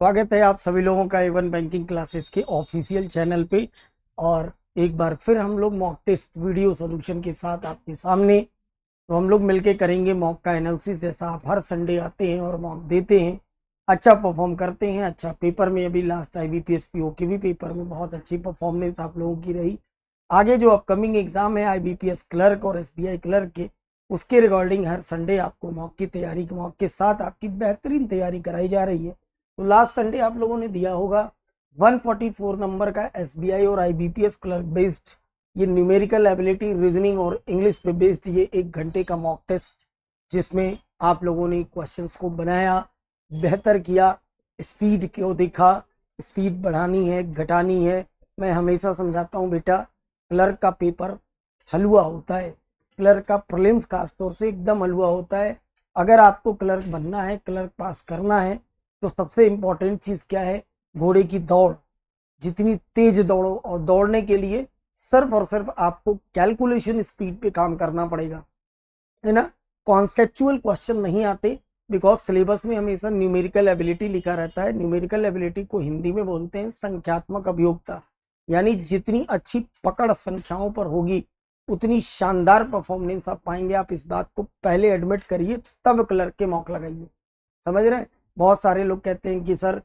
स्वागत है आप सभी लोगों का एवन बैंकिंग क्लासेस के ऑफिशियल चैनल पे। और एक बार फिर हम लोग मॉक टेस्ट वीडियो सोल्यूशन के साथ आपके सामने। तो हम लोग मिलके करेंगे मॉक का एनालिसिस। जैसा आप हर संडे आते हैं और मॉक देते हैं, अच्छा परफॉर्म करते हैं, अच्छा पेपर में अभी लास्ट IBPS PO के भी पेपर में बहुत अच्छी परफॉर्मेंस आप लोगों की रही। आगे जो अपकमिंग एग्जाम है IBPS क्लर्क और SBI क्लर्क के, उसके रिगार्डिंग हर संडे आपको मॉक की तैयारी, मॉक के साथ आपकी बेहतरीन तैयारी कराई जा रही है। तो लास्ट संडे आप लोगों ने दिया होगा 144 नंबर का SBI और IBPS क्लर्क बेस्ड ये न्यूमेरिकल एबिलिटी, रीजनिंग और इंग्लिश पे बेस्ड ये 1 घंटे का मॉक टेस्ट, जिसमें आप लोगों ने क्वेश्चंस को बनाया, बेहतर किया, स्पीड क्यों देखा, स्पीड बढ़ानी है घटानी है। मैं हमेशा समझाता हूँ बेटा, क्लर्क का पेपर हलवा होता है। क्लर्क का प्रीलिम्स खासतौर से एकदम हलवा होता है। अगर आपको क्लर्क बनना है, क्लर्क पास करना है, तो सबसे इंपॉर्टेंट चीज क्या है? घोड़े की दौड़। जितनी तेज दौड़ो, और दौड़ने के लिए सिर्फ और सिर्फ आपको कैलकुलेशन स्पीड पे काम करना पड़ेगा, है ना। कॉन्सेप्चुअल क्वेश्चन नहीं आते, बिकॉज सिलेबस में हमेशा न्यूमेरिकल एबिलिटी लिखा रहता है। न्यूमेरिकल एबिलिटी को हिंदी में बोलते हैं संख्यात्मक अभियोक्ता। यानी जितनी अच्छी पकड़ संख्याओं पर होगी, उतनी शानदार परफॉर्मेंस आप पाएंगे। आप इस बात को पहले एडमिट करिए, तब क्लर्क के मॉक लगाइए। समझ रहे हैं? बहुत सारे लोग कहते हैं कि सर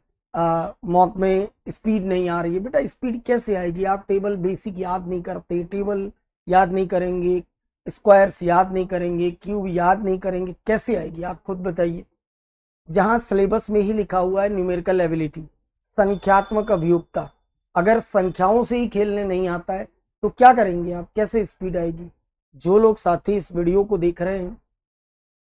मॉक में स्पीड नहीं आ रही है। बेटा स्पीड कैसे आएगी? आप टेबल बेसिक याद नहीं करते, टेबल याद नहीं करेंगे, स्क्वायर्स याद नहीं करेंगे, क्यूब याद नहीं करेंगे, कैसे आएगी? आप खुद बताइए। जहां सिलेबस में ही लिखा हुआ है न्यूमेरिकल एबिलिटी, संख्यात्मक अभियोक्ता, अगर संख्याओं से ही खेलने नहीं आता है तो क्या करेंगे आप? कैसे स्पीड आएगी? जो लोग साथी इस वीडियो को देख रहे हैं,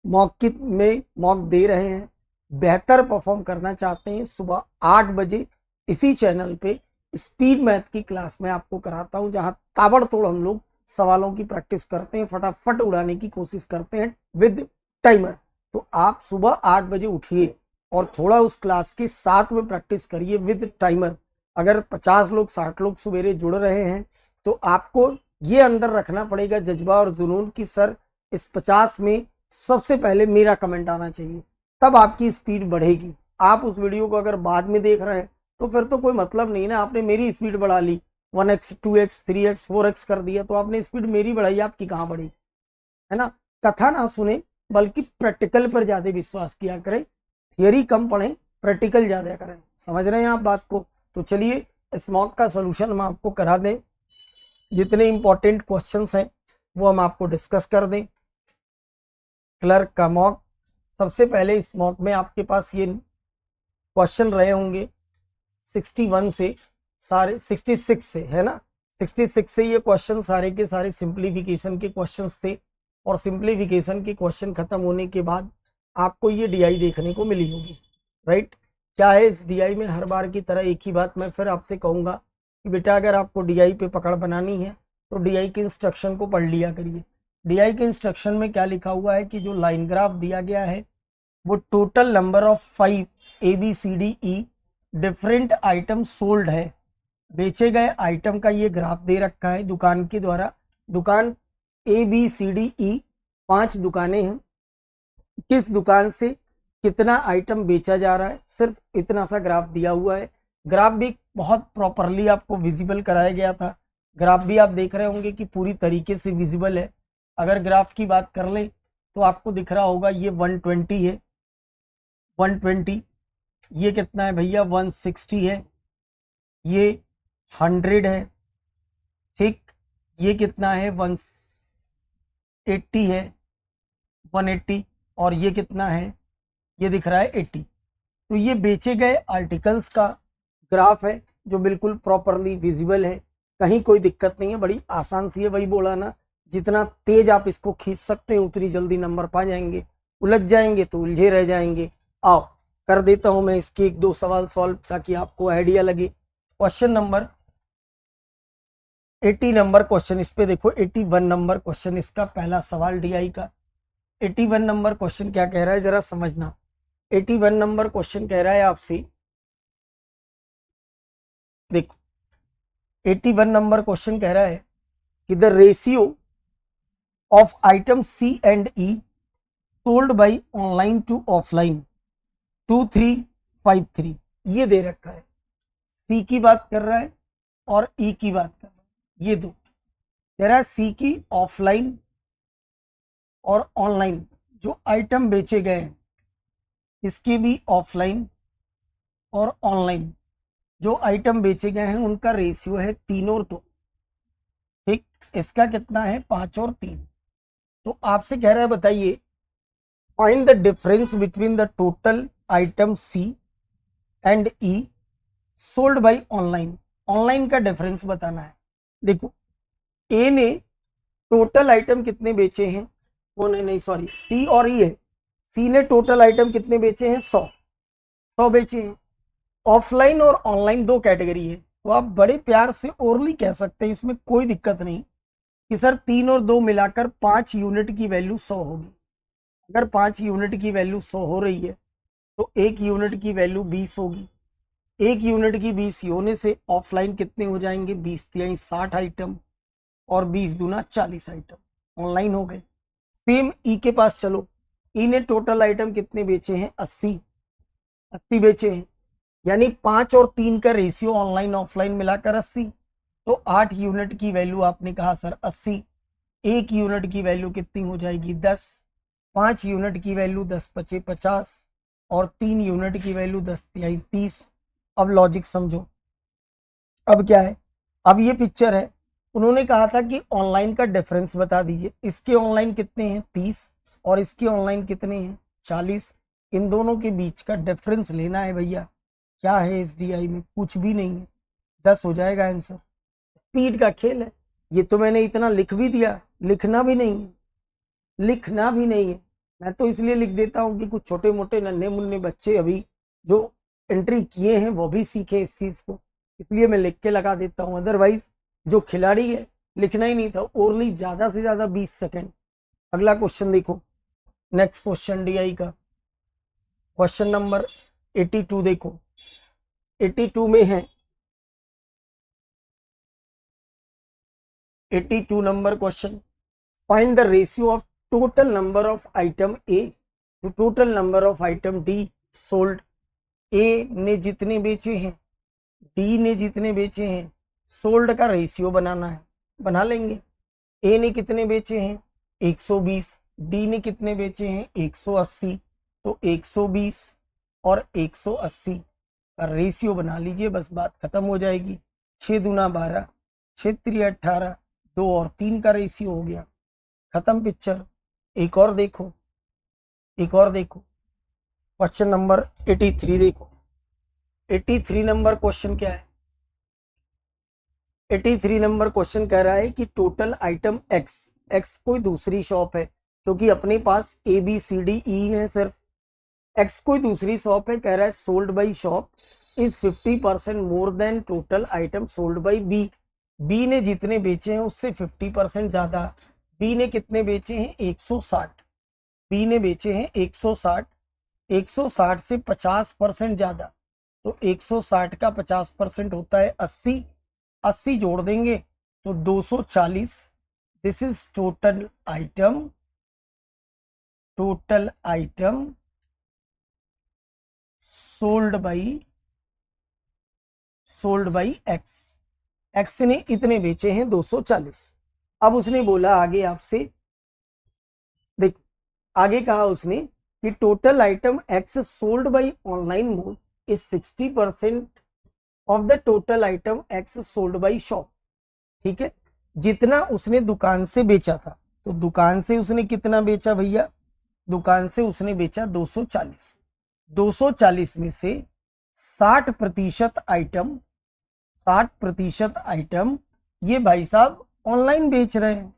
मॉक दे रहे हैं, बेहतर परफॉर्म करना चाहते हैं, सुबह 8 बजे इसी चैनल पे स्पीड मैथ की क्लास में आपको कराता हूं, जहां ताबड़तोड़ हम लोग सवालों की प्रैक्टिस करते हैं, फटाफट उड़ाने की कोशिश करते हैं विद टाइमर। तो आप सुबह 8 बजे उठिए और थोड़ा उस क्लास के साथ में प्रैक्टिस करिए विद टाइमर। अगर 50 लोग 60 लोग सवेरे जुड़ रहे हैं, तो आपको ये अंदर रखना पड़ेगा जज्बा और जुनून कि सर इस 50 में सबसे पहले मेरा कमेंट आना चाहिए, तब आपकी स्पीड बढ़ेगी। आप उस वीडियो को अगर बाद में देख रहे हैं तो फिर तो कोई मतलब नहीं ना। आपने मेरी स्पीड बढ़ा ली, 1x 2x 3x 4x कर दिया, तो आपने स्पीड मेरी बढ़ाई, आपकी कहाँ बढ़ी? है ना। कथा ना सुने, बल्कि प्रैक्टिकल पर ज्यादा विश्वास किया करें। थियरी कम पढ़ें, प्रैक्टिकल ज्यादा करें। समझ रहे हैं आप बात को? तो चलिए इस मॉक का सोल्यूशन हम आपको करा दें। जितने इंपॉर्टेंट क्वेश्चंस हैं वो हम आपको डिस्कस कर दें। क्लर्क का मॉक, सबसे पहले इस मॉक में आपके पास ये क्वेश्चन रहे होंगे 61 से, सारे 66 से, है ना। 66 से ये क्वेश्चन सारे के सारे सिंप्लीफिकेशन के क्वेश्चंस थे। और सिंप्लीफिकेशन के क्वेश्चन खत्म होने के बाद आपको ये DI देखने को मिली होगी, राइट। क्या है इस DI में? हर बार की तरह एक ही बात मैं फिर आपसे कहूंगा कि बेटा अगर आपको DI पे पकड़ बनानी है तो DI के इंस्ट्रक्शन को पढ़ लिया करिए। DI के इंस्ट्रक्शन में क्या लिखा हुआ है कि जो लाइन ग्राफ दिया गया है वो total number of 5 ABCDE different item sold है, बेचे गए आइटम का ये ग्राफ दे रखा है दुकान के द्वारा। दुकान ABCDE 5 दुकानें हैं। किस दुकान से कितना आइटम बेचा जा रहा है, सिर्फ इतना सा ग्राफ दिया हुआ है। ग्राफ भी बहुत प्रॉपरली आपको विजिबल कराया गया था। ग्राफ भी आप देख रहे होंगे कि पूरी तरीके से विजिबल है। अगर ग्राफ की बात कर ले तो आपको दिख रहा होगा ये 120 है, 120। ये कितना है भैया? 160 है। ये 100 है, ठीक। ये कितना है? 180 है, 180। और ये कितना है? ये दिख रहा है 80। तो ये बेचे गए आर्टिकल्स का ग्राफ है जो बिल्कुल प्रॉपरली विजिबल है। कहीं कोई दिक्कत नहीं है, बड़ी आसान सी है। वही बोला ना, जितना तेज आप इसको खींच सकते हैं उतनी जल्दी नंबर पा जाएंगे। उलझ जाएंगे तो उलझे रह जाएंगे। आओ कर देता हूं मैं इसके 1-2 सवाल सॉल्व, ताकि आपको आइडिया लगे। क्वेश्चन नंबर 80 नंबर क्वेश्चन, इस पे देखो 81 नंबर क्वेश्चन, इसका पहला सवाल DI का। 81 नंबर क्वेश्चन क्या कह रहा है जरा समझना। 81 नंबर क्वेश्चन कह रहा है आपसे, देखो 81 नंबर क्वेश्चन कह रहा है कि the ratio of item C&E sold by online to offline 2353 ये दे रखा है, सी की बात कर रहा है और ई की बात कर रहा है, ये दो कह रहा है सी की ऑफलाइन और ऑनलाइन जो आइटम बेचे गए हैं, इसके भी ऑफलाइन और ऑनलाइन जो आइटम बेचे गए हैं उनका रेशियो है 3 और 2। ठीक, इसका कितना है 5 और 3। तो आपसे कह रहा है बताइए find the difference between the total item C and E sold by online. Online का डिफरेंस बताना है। देखो ए ने टोटल आइटम कितने बेचे हैं, वो नहीं सॉरी सी और ई है, सी ने टोटल आइटम कितने बेचे हैं 100 बेचे हैं। ऑफलाइन और ऑनलाइन दो कैटेगरी है, तो आप बड़े प्यार से ओरली कह सकते हैं, इसमें कोई दिक्कत नहीं कि सर 3 और 2 मिलाकर 5 यूनिट की वैल्यू 100 होगी। अगर 5 यूनिट की वैल्यू 100 हो रही है तो 1 यूनिट की वैल्यू 20 होगी। 1 यूनिट की 20 होने से ऑफलाइन कितने हो जाएंगे 20 तिहाई 60 आइटम और 20 दूना 40 आइटम ऑनलाइन हो गए। सेम ई के पास चलो, ई ने टोटल आइटम कितने बेचे हैं 80 बेचे हैं, यानी 5 और 3 का रेशियो ऑनलाइन ऑफलाइन मिलाकर 80। तो 8 यूनिट की वैल्यू आपने कहा सर 80, 1 यूनिट की वैल्यू कितनी हो जाएगी 10, 5 यूनिट की वैल्यू 10 पचे 50 और 3 यूनिट की वैल्यू 10 तिहाई 30। अब लॉजिक समझो, अब क्या है, अब ये पिक्चर है, उन्होंने कहा था कि ऑनलाइन का डिफरेंस बता दीजिए। इसके ऑनलाइन कितने हैं 30 और इसके ऑनलाइन कितने हैं 40। इन दोनों के बीच का डिफरेंस लेना है भैया। क्या है एसडीआई में, कुछ भी नहीं है, 10 हो जाएगा आंसर। स्पीड का खेल है। ये तो मैंने इतना लिख भी दिया, लिखना भी नहीं है, लिखना भी नहीं है। मैं तो इसलिए लिख देता हूँ कि कुछ छोटे मोटे नन्हे मुन्ने बच्चे अभी जो एंट्री किए हैं वो भी सीखे इस चीज को, इसलिए मैं लिख के लगा देता हूँ। अदरवाइज जो खिलाड़ी है लिखना ही नहीं था, ओरली ज्यादा से ज्यादा 20 सेकेंड। अगला क्वेश्चन देखो, नेक्स्ट क्वेश्चन डीआई का क्वेश्चन नंबर 82 देखो। 82 में है 82 number question, find the ratio of total number of item A to total number of item D sold. A ने जितने बेचे हैं, डी ने जितने बेचे हैं, सोल्ड का रेशियो बनाना है। बना लेंगे। ए ने कितने बेचे हैं 120, डी ने कितने बेचे हैं 180, तो 120 और 180 का रेशियो बना लीजिए, बस बात खत्म हो जाएगी। 6 दूना 12, 6 3 18, 2 और 3 का रेशियो हो गया, खत्म पिक्चर। एक और देखो, एक और देखो, क्वेश्चन नंबर 83 देखो। 83 नंबर क्वेश्चन क्या है, 83 नंबर क्वेश्चन कह रहा है कि टोटल आइटम एक्स कोई दूसरी शॉप है, क्योंकि अपने पास A B C D E है सिर्फ, एक्स कोई दूसरी शॉप है, कह रहा है sold by shop is 50% more than total item sold by B. B ने जितने बेचे हैं उससे 50% ज्यादा। बी ने कितने बेचे हैं 160, बी ने बेचे हैं 160, 160 से 50% ज्यादा, तो 160 का 50% होता है 80, 80 जोड़ देंगे तो 240। This is total item, total item sold by x. X ने इतने बेचे हैं 240। अब उसने बोला आगे आपसे, देखो आगे कहा उसने कि total item x sold by online mode is 60% of the total item x sold by shop. ठीक है, जितना उसने दुकान से बेचा था, तो दुकान से उसने कितना बेचा भैया, दुकान से उसने बेचा 240। 240 में से 60% आइटम, 60% आइटम ये भाई साहब ऑनलाइन बेच रहे हैं,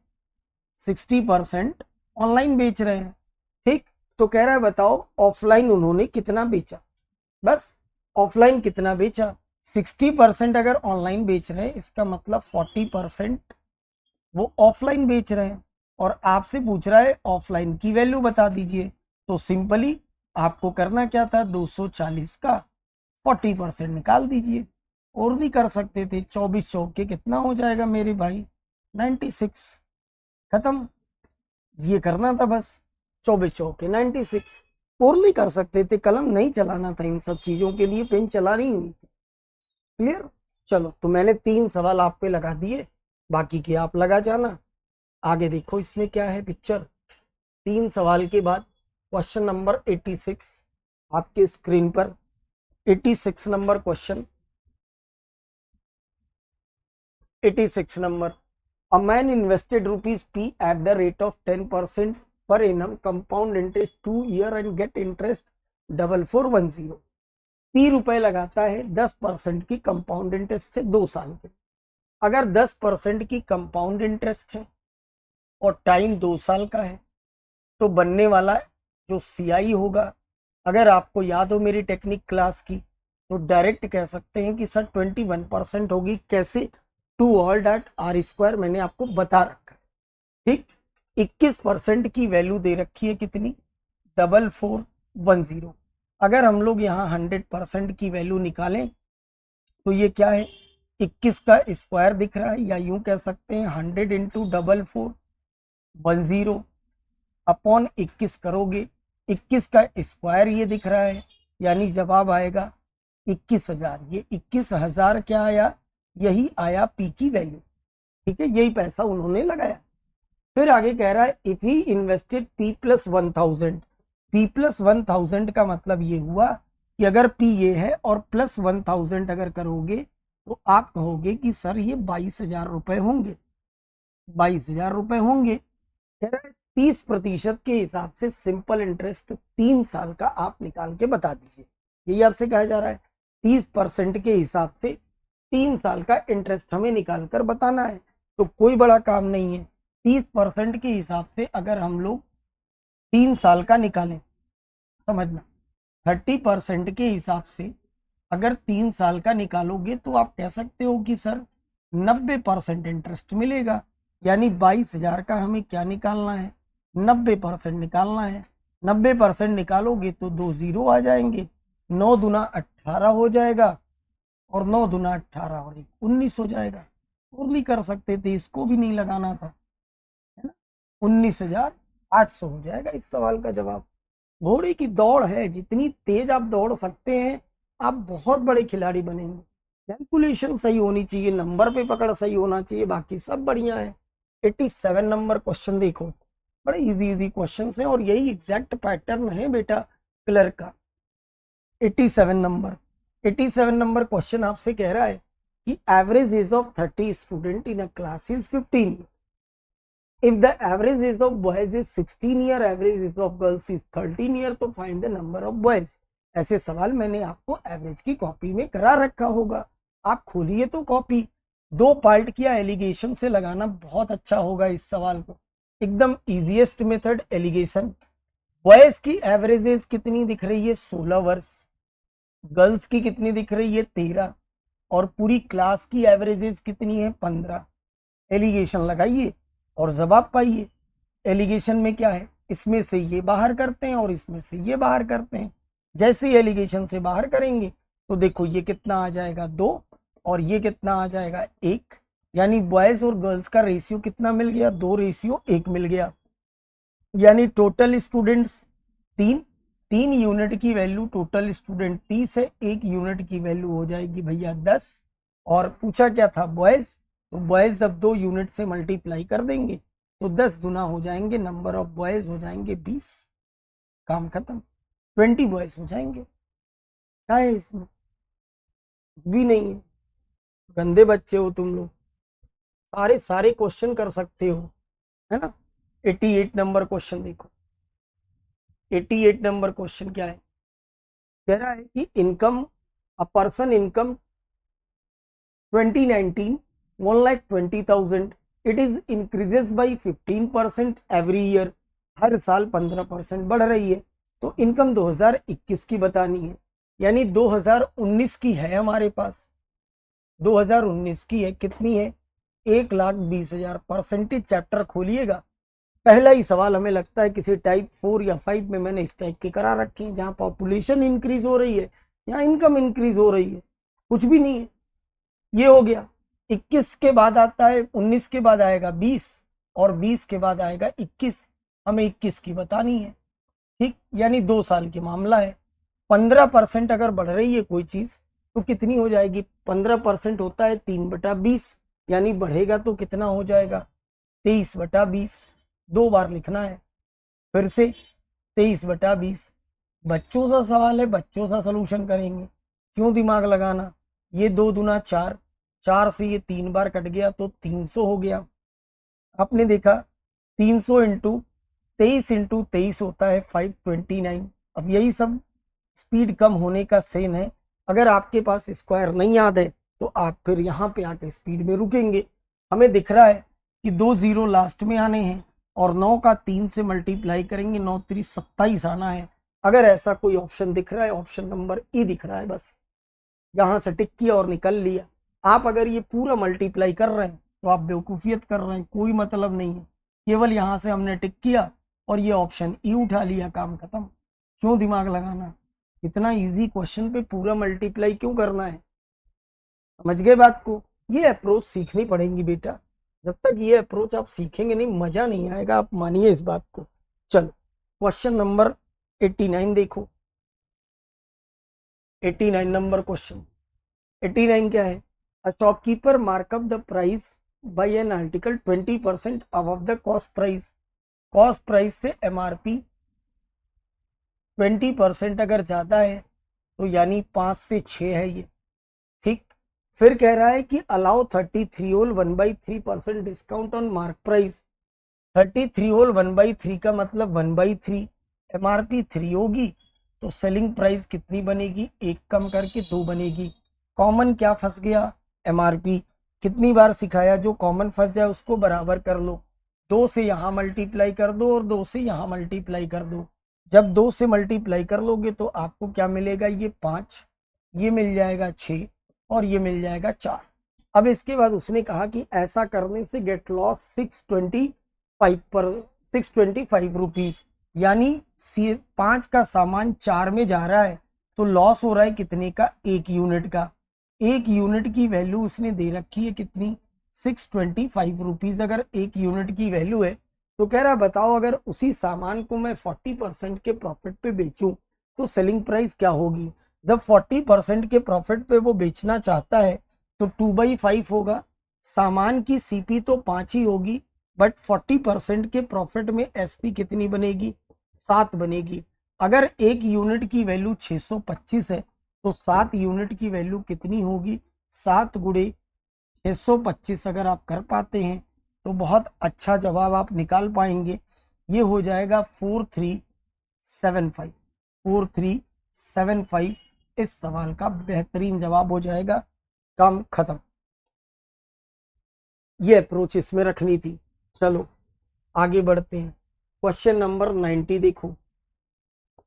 60% ऑनलाइन बेच रहे हैं। ठीक, तो कह रहा है बताओ ऑफलाइन उन्होंने कितना बेचा, बस ऑफलाइन कितना बेचा। 60% अगर ऑनलाइन बेच रहे हैं, इसका मतलब 40% वो ऑफलाइन बेच रहे हैं, और आपसे पूछ रहा है ऑफलाइन की वैल्यू बता दीजिए। तो सिंपली आपको करना क्या था, 240 का 40% निकाल दीजिए, और भी कर सकते थे। 24 चौके कितना हो जाएगा मेरे भाई 96, खत्म। ये करना था बस, 24 चौके 96। और नहीं कर सकते थे, कलम नहीं चलाना था, इन सब चीजों के लिए पेन चलानी ही नहीं थी। क्लियर? चलो, तो मैंने 3 सवाल आप पे लगा दिए, बाकी के आप लगा जाना। आगे देखो इसमें क्या है पिक्चर। 3 सवाल के बाद क्वेश्चन नंबर 86 आपके स्क्रीन पर। 86 number question. 86 number, a man invested rupees p at the rate of 10% per annum compound interest 2 year and get interest 4410। p रुपए लगाता है 10% की कंपाउंड इंटरेस्ट है 2 साल के। अगर 10% की कंपाउंड इंटरेस्ट है और टाइम 2 साल का है तो बनने वाला जो सीआई होगा, अगर आपको याद हो मेरी टेक्निक क्लास की, तो डायरेक्ट कह सकते हैं कि सर 21% होगी। कैसे? To all that are square मैंने आपको बता रखा है। ठीक, 21% की वैल्यू दे रखी है कितनी? 4410। अगर हम लोग यहाँ 100% की वैल्यू निकालें तो ये क्या है? 21 का स्क्वायर दिख रहा है, या यूं कह सकते हैं 100 इंटू 4410 अपॉन 21 करोगे, 21 का स्क्वायर ये दिख रहा है, यानी जवाब आएगा 21,000। ये 21,000 क्या आया? यही आया पी की वैल्यू। ठीक है, यही पैसा उन्होंने लगाया। फिर आगे कह रहा है if he invested P plus 1000। P plus 1000 का मतलब ये हुआ कि अगर पी ये है और प्लस 1000 अगर करोगे तो आप कहोगे कि सर ये 22,000 रुपए होंगे। 22,000 रुपए होंगे। कह रहा है 30% के हिसाब से सिंपल इंटरेस्ट 3 साल का आप निकाल के बता दीजिए। यही आपसे कहा जा रहा है 30% के हिसाब से 3 साल का इंटरेस्ट हमें निकाल कर बताना है। तो कोई बड़ा काम नहीं है। 30% के हिसाब से अगर हम लोग 3 साल का निकालें, समझना, 30% के हिसाब से अगर 3 साल का निकालोगे तो आप कह सकते हो कि सर 90% इंटरेस्ट मिलेगा। यानी 22,000 का हमें क्या निकालना है? 90% निकालना है। 90% निकालोगे तो 2 जीरो आ जाएंगे, 9 दूना 18 हो जाएगा, और 9 दूना 18 और 19 हो जाएगा। और नहीं कर सकते थे, इसको भी नहीं लगाना था, है ना? 19,800 हो जाएगा इस सवाल का जवाब। घोड़े की दौड़ है, जितनी तेज आप दौड़ सकते हैं आप बहुत बड़े खिलाड़ी बनेंगे। कैलकुलेशन सही होनी चाहिए, नंबर पे पकड़ सही होना चाहिए, बाकी सब बढ़िया है। 87 नंबर क्वेश्चन देखो, बड़े इजी इजी क्वेश्चन हैं और यही एग्जैक्ट पैटर्न है बेटा क्लर्क का। 87 नंबर क्वेश्चन आपसे कह रहा है कि average age of 30 student in a class is 15। If the average age of boys is 16 year, average age of girls is 13 year, तो find the number of boys। ऐसे सवाल मैंने आपको एवरेज की कॉपी में करा रखा होगा, आप खोलिए तो कॉपी। 2 पार्ट किया एलिगेशन से लगाना बहुत अच्छा होगा इस सवाल को, एकदम इजीएस्ट मेथड एलिगेशन। बॉयज की एवरेज एज कितनी दिख रही है? 16 वर्ष। गर्ल्स की कितनी दिख रही है? 13। और पूरी क्लास की एवरेज एज कितनी है? 15। एलिगेशन लगाइए और जवाब पाइए। एलिगेशन में क्या है? इसमें से ये बाहर करते हैं और इसमें से ये बाहर करते हैं। जैसे ही एलिगेशन से बाहर करेंगे तो देखो ये कितना आ जाएगा? 2, और ये कितना आ जाएगा? 1। यानी बॉयज और गर्ल्स का रेशियो कितना मिल गया? 2:1 मिल गया। यानी टोटल स्टूडेंट्स 3 यूनिट की वैल्यू, टोटल स्टूडेंट 30 है, 1 यूनिट की वैल्यू हो जाएगी भैया 10। और पूछा क्या था? बॉयज। तो बॉयज जब 2 यूनिट से मल्टीप्लाई कर देंगे तो 10 गुना हो जाएंगे, नंबर ऑफ बॉयज हो जाएंगे 20। काम खत्म, 20 बॉयज हो जाएंगे। क्या है इसमें? भी नहीं है, गंदे बच्चे हो तुम लोग, सारे क्वेश्चन कर सकते हो, है ना। 88 नंबर क्वेश्चन देखो। 88 नंबर क्वेश्चन क्या है? कह रहा है कि income, a person income 2019 1,20,000, it is increases by 15% every year. हर साल 15% बढ़ रही है। तो इनकम 2021 की बतानी है, यानी 2019 की है हमारे पास, 2019 की है। कितनी है? 1,20,000। परसेंटेज चैप्टर खोलिएगा, पहला ही सवाल हमें लगता है किसी टाइप 4 या 5 में मैंने इस टाइप के करा रखे हैं, जहां पॉपुलेशन इंक्रीज हो रही है, यहाँ इनकम इंक्रीज हो रही है, कुछ भी नहीं है। ये हो गया। 21 के बाद आता है, 19 के बाद आएगा 20, और 20 के बाद आएगा 21। हमें 21 की बतानी है। ठीक, यानी 2 साल के मामला है। 15% अगर बढ़ रही है कोई चीज तो कितनी हो जाएगी? 15% होता है 3/20, यानी बढ़ेगा तो कितना हो जाएगा? 23/20। 2 बार लिखना है। फिर से 23/20। बच्चों सा सवाल है, बच्चों सा सोल्यूशन करेंगे, क्यों दिमाग लगाना। ये 2 दूना 4, 4 से ये 3 बार कट गया तो 300 हो गया। आपने देखा 300 इंटू 23 होता है 529। अब यही सब स्पीड कम होने का सेन है। अगर आपके पास स्क्वायर नहीं याद है तो आप फिर यहाँ पे आके स्पीड में रुकेंगे। हमें दिख रहा है कि 2 जीरो लास्ट में आने हैं और 9 का 3 से मल्टीप्लाई करेंगे, 9 3 27 आना है। अगर ऐसा कोई ऑप्शन दिख रहा है, ऑप्शन नंबर ई दिख रहा है, बस यहाँ से टिक किया और निकल लिया। आप अगर ये पूरा मल्टीप्लाई कर रहे हैं तो आप बेवकूफियत कर रहे हैं, कोई मतलब नहीं है। केवल यहाँ से हमने टिक किया और ये ऑप्शन ई उठा लिया, काम खत्म। क्यों दिमाग लगाना? इतना इजी क्वेश्चन पे पूरा मल्टीप्लाई क्यों करना है? समझ गए बात को? ये अप्रोच सीखनी पड़ेगी बेटा। जब तक ये अप्रोच आप सीखेंगे नहीं, मजा नहीं आएगा, आप मानिए इस बात को। चलो क्वेश्चन नंबर 89 देखो। 89 नंबर क्वेश्चन। 89 क्या है? A shopkeeper markup the price by an article 20% above the cost price. Cost price से एमआरपी 20% अगर ज्यादा है तो यानी 5 से 6 है ये, ठीक। फिर कह रहा है कि allow 33 whole 1/3% discount on mark price. 33 whole 1/3 का मतलब 1/3, एमआरपी 3 होगी तो सेलिंग प्राइस कितनी बनेगी? 1 कम करके 2 बनेगी। कॉमन क्या फंस गया? एमआरपी। कितनी बार सिखाया, जो कॉमन फंस जाए उसको बराबर कर लो। 2 से यहाँ मल्टीप्लाई कर दो और 2 से यहाँ मल्टीप्लाई कर दो। जब 2 से मल्टीप्लाई कर लोगे तो आपको क्या मिलेगा? ये 5, ये मिल जाएगा 6 और ये मिल जाएगा 4। अब इसके बाद उसने कहा कि ऐसा करने से गेट लॉस 625 रुपीज, यानी 5 का सामान 4 में जा रहा है तो लॉस हो रहा है कितने का? 1 यूनिट का। 1 यूनिट की वैल्यू उसने दे रखी है कितनी? 625 रुपीज। अगर 1 यूनिट की वैल्यू है तो कह रहा बताओ अगर उसी सामान को मैं 40% के प्रॉफिट पे बेचूं तो सेलिंग प्राइस क्या होगी। जब 40% के प्रॉफिट पे वो बेचना चाहता है तो 2/5 होगा। सामान की सीपी तो 5 ही होगी, बट 40% के प्रॉफिट में एसपी कितनी बनेगी? 7 बनेगी। अगर 1 यूनिट की वैल्यू 625 है तो 7 यूनिट की वैल्यू कितनी होगी? 7 गुणे 625 अगर आप कर पाते हैं तो बहुत अच्छा जवाब आप निकाल पाएंगे। ये हो जाएगा 4375। 4375 इस सवाल का बेहतरीन जवाब हो जाएगा। काम खत्म। ये अप्रोच इसमें रखनी थी। चलो आगे बढ़ते हैं। क्वेश्चन नंबर 90 देखो।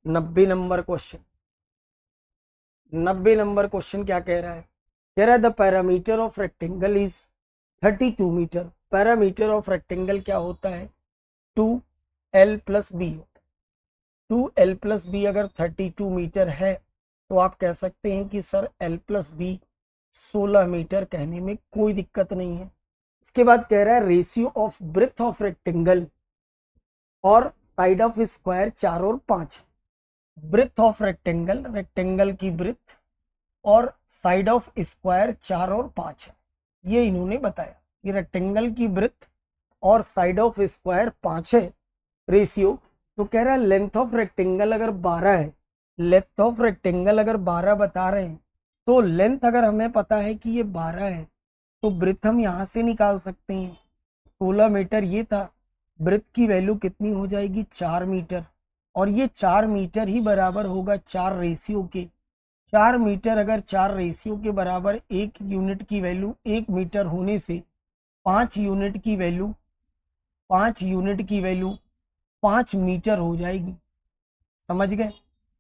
90 नंबर क्वेश्चन। 90 नंबर क्वेश्चन क्या कह रहा है? कह रहा है the parameter of rectangle is 32 metre. Parameter of rectangle क्या होता है? 2l + b होता है। 2l + b अगर 32 मीटर है तो आप कह सकते हैं कि सर l + b 16 मीटर, कहने में कोई दिक्कत नहीं है। इसके बाद कह रहा है ratio of breadth of rectangle और साइड ऑफ स्क्वायर 4 और 5। ब्रेथ ऑफ रेक्टेंगल, रेक्टेंगल की ब्रेथ और साइड ऑफ स्क्वायर 4 और 5 है, ये इन्होंने बताया। ये रेक्टेंगल की ब्रेथ और साइड ऑफ स्क्वायर 5 है रेशियो। तो कह रहा है लेंथ ऑफ रेक्टेंगल अगर 12 है, लेंथ ऑफ रेक्टेंगल अगर 12 बता रहे हैं तो लेंथ अगर हमें पता है कि ये 12 है तो ब्रेथ हम यहाँ से निकाल सकते हैं। 16 मीटर ये था, ब्रेथ की वैल्यू कितनी हो जाएगी? 4 मीटर। और ये 4 मीटर ही बराबर होगा 4 रेशियो के। 4 मीटर अगर 4 रेशियो के बराबर 1 यूनिट की वैल्यू 1 मीटर होने से 5 यूनिट की वैल्यू 5 मीटर हो जाएगी। समझ गए?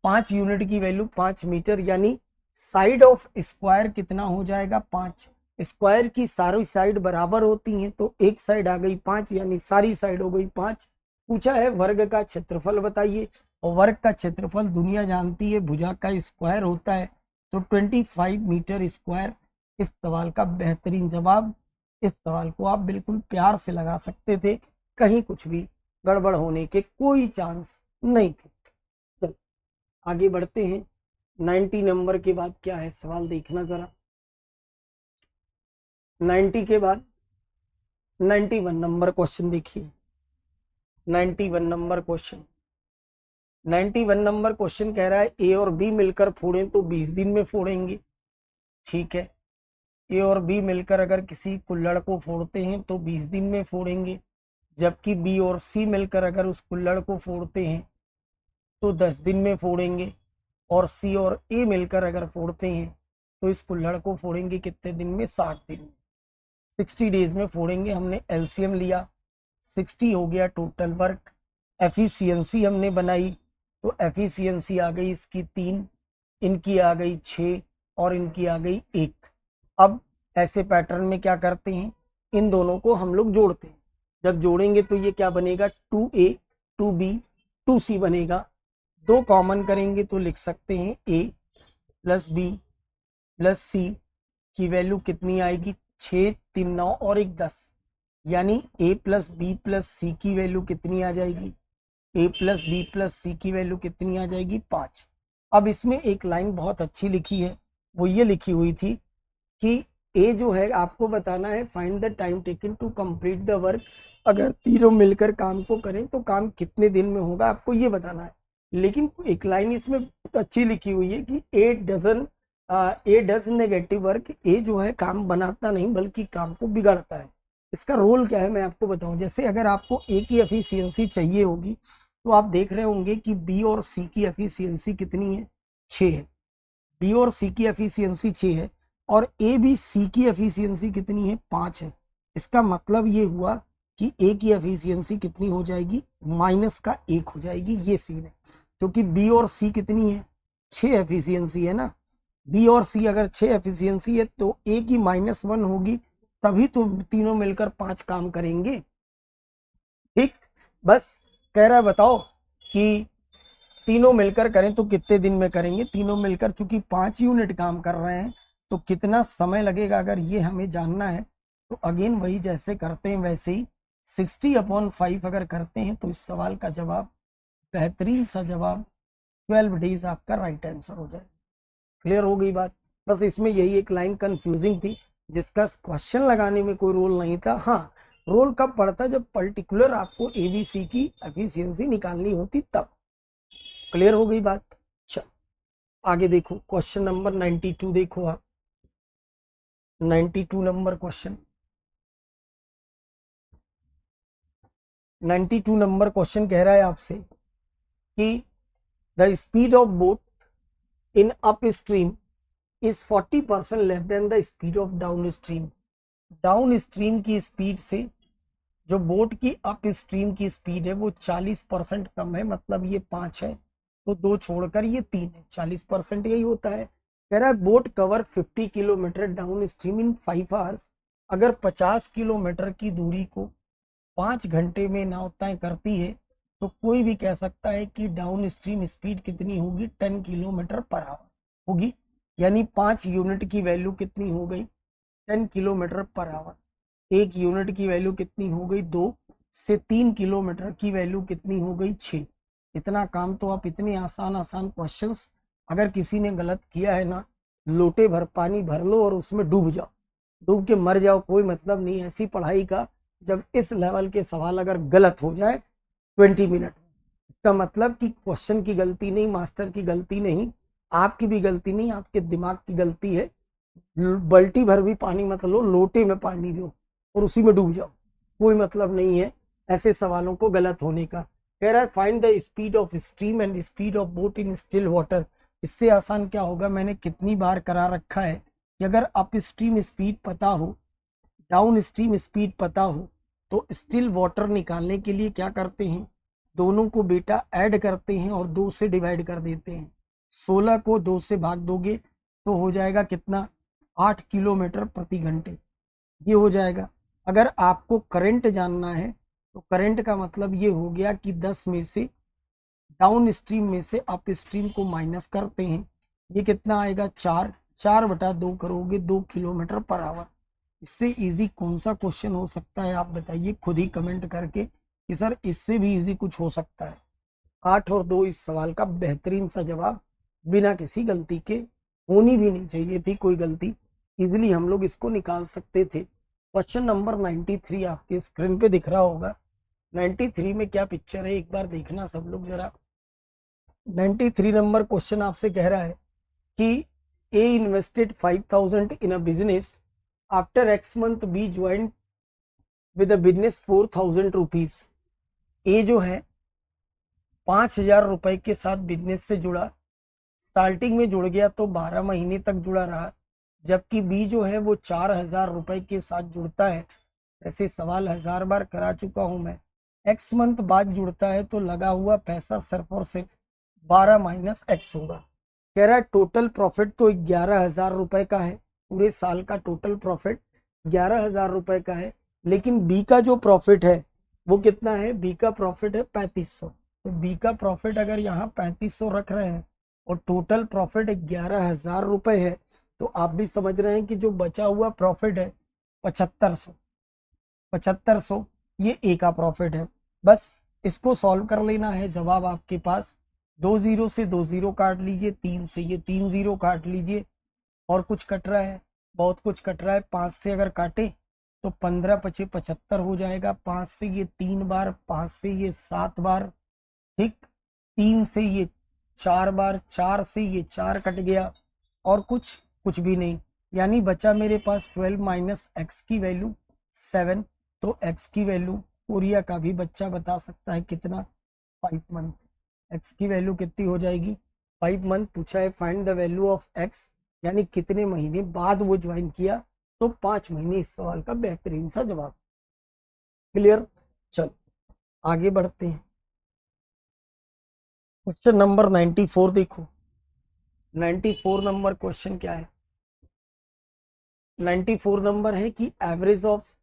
5 यूनिट की वैल्यू 5 मीटर, यानी साइड ऑफ स्क्वायर कितना हो जाएगा? 5। स्क्वायर की सारी साइड बराबर होती हैं तो एक साइड आ गई 5, यानी सारी साइड हो गई 5। पूछा है वर्ग का क्षेत्रफल बताइए, और वर्ग का क्षेत्रफल दुनिया जानती है भुजा का स्क्वायर होता है, तो 25 मीटर स्क्वायर इस सवाल का बेहतरीन जवाब। इस सवाल को आप बिल्कुल प्यार से लगा सकते थे, कहीं कुछ भी गड़बड़ होने के कोई चांस नहीं थे। आगे बढ़ते हैं। 90 नंबर के बाद क्या है सवाल देखना जरा। 90 के बाद 91 नंबर क्वेश्चन देखिए। 91 नंबर क्वेश्चन 91 नंबर क्वेश्चन कह रहा है ए और बी मिलकर फोड़ें तो 20 दिन में फोड़ेंगे। ठीक है, ए और बी मिलकर अगर किसी कुल्हड़ को फोड़ते हैं तो 20 दिन में फोड़ेंगे, जबकि बी और सी मिलकर अगर उस कुल्हड़ को फोड़ते हैं तो 10 दिन में फोड़ेंगे, और सी और ए मिलकर अगर फोड़ते हैं तो इस कुल्हड़ को फोड़ेंगे कितने दिन में? 60 दिन में, 60 डेज में फोड़ेंगे। हमने एलसीएम लिया, 60 हो गया टोटल वर्क। एफिशिएंसी हमने बनाई तो एफिशिएंसी आ गई इसकी 3, इनकी आ गई 6 और इनकी आ गई 1। अब ऐसे पैटर्न में क्या करते हैं, इन दोनों को हम लोग जोड़ते हैं। जब जोड़ेंगे तो ये क्या बनेगा? 2A 2B 2C बनेगा। दो कॉमन करेंगे तो लिख सकते हैं A plus B plus C की वैल्यू कितनी आएगी? 6 3 9 और 1 10, यानी A plus B plus C की वैल्यू कितनी आ जाएगी? A plus B plus C की वैल्यू कितनी आ जाएगी? 5। अब इसमें एक लाइन बहुत अच्छी लिखी है, वो ये लिखी हुई थी कि ए जो है आपको बताना है find the time taken to complete the work. अगर तीनों मिलकर काम को करें तो काम कितने दिन में होगा, आपको ये बताना है। लेकिन एक लाइन इसमें अच्छी लिखी हुई है कि ए डज नेगेटिव वर्क। ए जो है काम बनाता नहीं बल्कि काम को बिगाड़ता है। इसका रोल क्या है मैं आपको बताऊं। जैसे अगर आपको ए की एफिशिएंसी चाहिए होगी तो आप देख रहे होंगे कि बी और सी की एफिशिएंसी कितनी है? 6 है। बी और सी की एफिशिएंसी 6 है और ए बी सी की एफिशिएंसी कितनी है? 5 है। इसका मतलब ये हुआ कि ए की एफिशिएंसी कितनी हो जाएगी? -1 हो जाएगी। ये सीन है, क्योंकि बी और सी कितनी है? 6 एफिशिएंसी है ना। बी और सी अगर 6 एफिशिएंसी है तो ए की -1 होगी, तभी तो तीनों मिलकर 5 काम करेंगे। ठीक, बस कह रहा है बताओ कि तीनों मिलकर करें तो कितने दिन में करेंगे। तीनों मिलकर चूंकि 5 यूनिट काम कर रहे हैं तो कितना समय लगेगा, अगर ये हमें जानना है तो अगेन वही जैसे करते हैं वैसे ही 60/5 अगर करते हैं तो इस सवाल का जवाब, बेहतरीन सा जवाब 12 डेज आपका राइट आंसर हो जाए। क्लियर हो गई बात। बस इसमें यही एक लाइन कंफ्यूजिंग थी जिसका क्वेश्चन लगाने में कोई रोल नहीं था। हाँ, रोल कब पड़ता? जब पर्टिकुलर आपको एबीसी की एफिशिएंसी निकालनी होती तब। क्लियर हो गई बात। चल आगे देखो, क्वेश्चन नंबर 92 देखो आप। 92 नंबर क्वेश्चन 92 नंबर क्वेश्चन कह रहा है आपसे कि the speed of boat in up stream is 40% less than the speed of down stream. Down stream की स्पीड से जो बोट की अप स्ट्रीम की स्पीड है वो 40% कम है। मतलब ये 5 है तो 2 छोड़कर ये 3 है, 40% यही होता है। कह रहा है boat cover 50 kilometre down stream in 5 hours. अगर 50 किलोमीटर की दूरी को 5 घंटे में नाव तय करती है तो कोई भी कह सकता है कि डाउन स्ट्रीम स्पीड कितनी होगी? 10 किलोमीटर पर आवर होगी। यानी 5 यूनिट की वैल्यू कितनी हो गई? 10 किलोमीटर पर आवर। 1 यूनिट की वैल्यू कितनी हो गई? 2 से 3 किलोमीटर की वैल्यू कितनी हो गई? 6। इतना काम तो आप इतने आसान आसान क्वेश्चंस अगर किसी ने गलत किया है ना, लोटे भर पानी भर लो और उसमें डूब जाओ, डूब के मर जाओ, कोई मतलब नहीं ऐसी पढ़ाई का। जब इस लेवल के सवाल अगर गलत हो जाए 20 मिनट, इसका मतलब कि क्वेश्चन की गलती नहीं, मास्टर की गलती नहीं, आपकी भी गलती नहीं, आपके दिमाग की गलती है। बाल्टी भर भी पानी मत लो, लोटे में पानी लो और उसी में डूब जाओ, कोई मतलब नहीं है ऐसे सवालों को गलत होने का। कह रहा है find the speed of stream and speed of boat in still water. इससे आसान क्या होगा? मैंने कितनी बार करा रखा है कि अगर अप स्ट्रीम स्पीड पता हो, डाउन स्ट्रीम स्पीड पता हो, तो स्टिल वाटर निकालने के लिए क्या करते हैं? दोनों को बेटा ऐड करते हैं और 2 से डिवाइड कर देते हैं। 16 को 2 से भाग दोगे तो हो जाएगा कितना? 8 किलोमीटर प्रति घंटे। ये हो जाएगा। अगर आपको करंट जानना है तो करंट का मतलब ये हो गया कि 10 में से डाउन स्ट्रीम में से अप स्ट्रीम को माइनस करते हैं। ये कितना आएगा? 4/2 करोगे 2 किलोमीटर पर आवर। इससे इजी कौन सा क्वेश्चन हो सकता है आप बताइए खुद ही कमेंट करके कि सर इससे भी इजी कुछ हो सकता है। 8 और 2 इस सवाल का बेहतरीन सा जवाब, बिना किसी गलती के। होनी भी नहीं चाहिए थी कोई गलती, इजिली हम लोग इसको निकाल सकते थे। क्वेश्चन नंबर 93 आपके स्क्रीन पे दिख रहा होगा। 93 में क्या पिक्चर है एक बार देखना सब लोग जरा। 93 नंबर क्वेश्चन आपसे कह रहा है कि A invested 5000 in a business after x month B join with a business 4000 rupees. A जो है 5000 रुपए के साथ बिजनेस से जुड़ा, स्टार्टिंग में जुड़ गया तो 12 महीने तक जुड़ा रहा, जबकि बी जो है वो 4000 रुपए के साथ जुड़ता है। ऐसे सवाल 1000 बार करा चुका हूं मैं। एक्स मंथ बाद जुड़ता है तो लगा हुआ पैसा सिर्फ और सिर्फ 12 माइनस एक्स होगा। कह रहा है टोटल प्रॉफिट तो 11,000 रुपए का है, पूरे साल का टोटल प्रॉफिट 11,000 रुपए का है, लेकिन बी का जो प्रॉफिट है वो कितना है? बी का प्रॉफिट है 3500। तो बी का प्रॉफिट अगर यहाँ 3500 रख रहे हैं और टोटल प्रॉफिट 11,000 रुपए है, तो आप भी समझ रहे हैं कि जो बचा हुआ प्रॉफिट है 7500 ये ए का प्रॉफिट है। बस इसको सॉल्व कर लेना है, जवाब आपके पास। 2 जीरो से 2 जीरो काट लीजिए, 3 से ये 3 जीरो काट लीजिए, और कुछ कट रहा है? बहुत कुछ कट रहा है। 5 से अगर काटे तो 15 पचे 75 हो जाएगा। 5 से ये 3 बार, 5 से ये 7 बार, ठीक। 3 से ये 4 बार, 4 से ये 4 कट गया, और कुछ भी नहीं। यानी बचा मेरे पास 12 माइनस एक्स की वैल्यू 7। तो एक्स की वैल्यू कोरिया का भी बच्चा बता सकता है कितना? 5 मंथ। एक्स की वैल्यू कितनी हो जाएगी? 5 मंथ पूछा है, find the value of x, यानी कितने महीने बाद वो ज्वाइन किया, तो 5 महीने इस सवाल का बेहतरीन सा जवाब। क्लियर? चल आगे बढ़ते हैं। क्वेश्चन नंबर 94 देखो। 94 नंबर क्वेश्चन क्या है? 94 नंबर है कि एवरेज ऑफ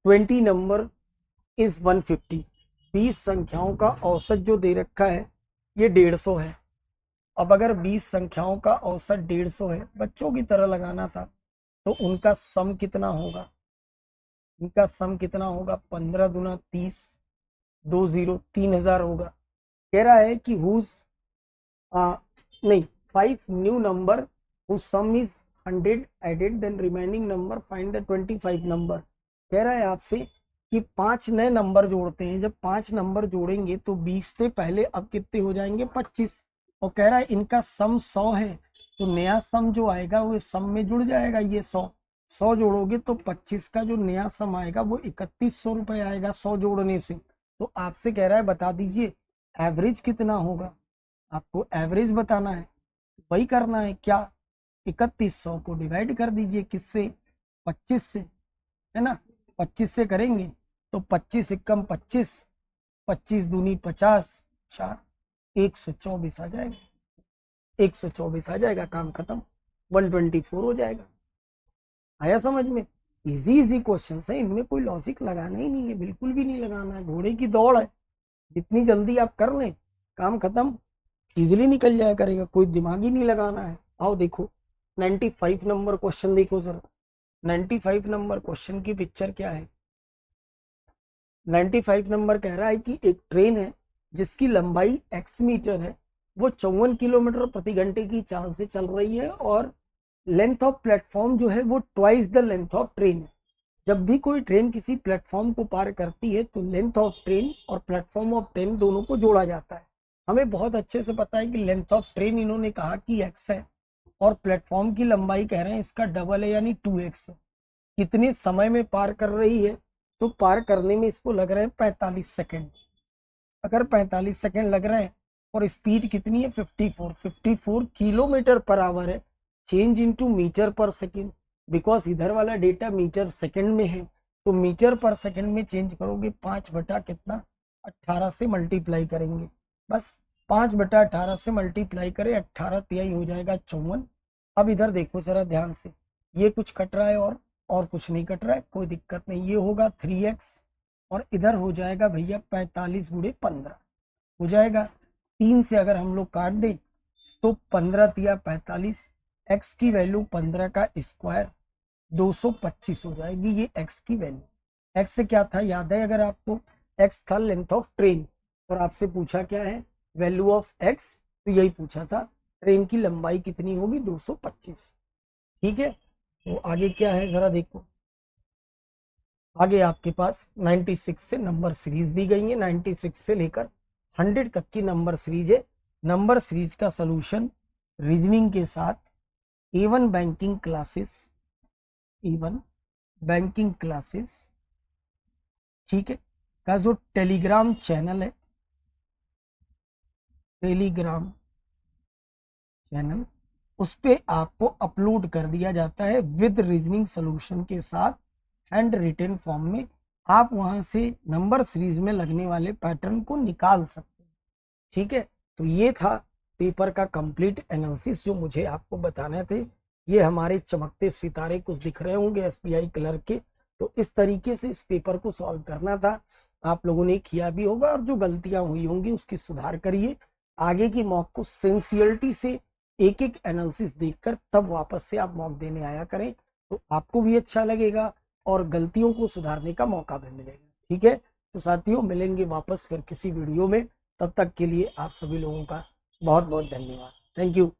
20 नंबर इज 150। 20 संख्याओं का औसत जो दे रखा है ये 150 है। अब अगर 20 संख्याओं का औसत 150 है, बच्चों की तरह लगाना था, तो उनका सम कितना होगा? इनका सम कितना होगा? 15 दूना 30, 2 जीरो 3000 होगा। कह रहा है कि हुज नहीं 5 new number whose sum is 100 added, then remaining number find the 25 number. कह रहा है आपसे कि 5 नए नंबर जोड़ते हैं। जब 5 नंबर जोड़ेंगे तो 20 से पहले अब कितने हो जाएंगे? 25। और कह रहा है इनका सम 100 है, तो नया सम जो आएगा वो सम में जुड़ जाएगा। ये 100 जोड़ोगे तो 25 का जो नया सम आएगा वो 3100 रुपए आएगा 100 जोड़ने से। तो आपसे कह रहा है बता दीजिए एवरेज कितना होगा। आपको एवरेज बताना है, वही करना है क्या? 3100 को डिवाइड कर दीजिए किससे? 25 से, है ना। 25 से करेंगे तो 25 एकम 25, 25 दूनी 50, 4 124 आ जाएगा। 124 आ जाएगा, काम खत्म। 124 हो जाएगा। आया समझ में? इजी इजी क्वेश्चन है, इनमें कोई लॉजिक लगाना ही नहीं है, बिल्कुल भी नहीं लगाना है। घोड़े की दौड़ है, जितनी जल्दी आप कर लें काम खत्म, इजीली निकल जाया करेगा, कोई दिमाग ही नहीं लगाना है। आओ देखो 95 नंबर क्वेश्चन देखो जरा। 95 नंबर क्वेश्चन की पिक्चर क्या है? 95 नंबर कह रहा है कि एक ट्रेन है जिसकी लंबाई x मीटर है, वो 54 किलोमीटर प्रति घंटे की चाल से चल रही है, और लेंथ ऑफ प्लेटफॉर्म जो है वो twice the length of train है। जब भी कोई ट्रेन किसी प्लेटफॉर्म को पार करती है तो लेंथ ऑफ ट्रेन और प्लेटफॉर्म ऑफ ट्रेन दोनों को जोड़ा जाता है। हमें बहुत अच्छे से पता है कि लेंथ ऑफ ट्रेन इन्होंने कहा कि x है, और प्लेटफॉर्म की लंबाई कह रहे हैं इसका डबल है, यानी 2x है। कितने समय में पार कर रही है? तो पार करने में इसको लग रहे हैं 45 सेकेंड। अगर 45 सेकेंड लग रहे हैं और स्पीड कितनी है? 54 किलोमीटर पर आवर है। चेंज इनटू मीटर पर सेकेंड, बिकॉज इधर वाला डेटा मीटर सेकेंड में है, तो मीटर पर सेकेंड में चेंज करोगे 5 बटा कितना? 18 से मल्टीप्लाई करेंगे। बस 5 बटा 18 से मल्टीप्लाई करें, 18 तिहाई हो जाएगा 54। अब इधर देखो जरा ध्यान से, ये कुछ कट रहा है और कुछ नहीं कट रहा है, कोई दिक्कत नहीं। ये होगा 3x, और इधर हो जाएगा भैया 45 गुणे 15 हो जाएगा। 3 से अगर हम लोग काट दें तो 15 तिया 45, x की वैल्यू 15 का स्क्वायर 225 हो जाएगी। ये x की वैल्यू। x से क्या था याद है अगर आपको? x था लेंथ ऑफ ट्रेन, और आपसे पूछा क्या है, वैल्यू ऑफ एक्स, तो यही पूछा था, ट्रेन की लंबाई कितनी होगी, 225। ठीक है, तो आगे क्या है जरा देखो। आगे आपके पास 96 से नंबर सीरीज दी गई है, 96 से लेकर 100 तक की नंबर सीरीज है। नंबर सीरीज का सलूशन रीजनिंग के साथ A1 banking classes, A1 banking classes, ठीक है, का जो टेलीग्राम चैनल है, टेलीग्राम चैनल, उस पे आपको अपलोड कर दिया जाता है विद रीजनिंग सॉल्यूशन के साथ हैंड रिटन फॉर्म में। आप वहां से नंबर सीरीज में लगने वाले पैटर्न को निकाल सकते हैं। ठीक है, तो ये था पेपर का कंप्लीट एनालिसिस जो मुझे आपको बताने थे। ये हमारे चमकते सितारे कुछ दिख रहे होंगे SBI क्लर्क के, तो इस तरीके से इस पेपर को सॉल्व करना था। आप लोगों ने किया भी होगा, और जो गलतियां हुई होंगी उसकी सुधार करिए। आगे की मॉक को सिंसियरिटी से एक एक एनालिसिस देखकर तब वापस से आप मॉक देने आया करें, तो आपको भी अच्छा लगेगा और गलतियों को सुधारने का मौका भी मिलेगा। ठीक है, तो साथियों मिलेंगे वापस फिर किसी वीडियो में, तब तक के लिए आप सभी लोगों का बहुत बहुत धन्यवाद। Thank you.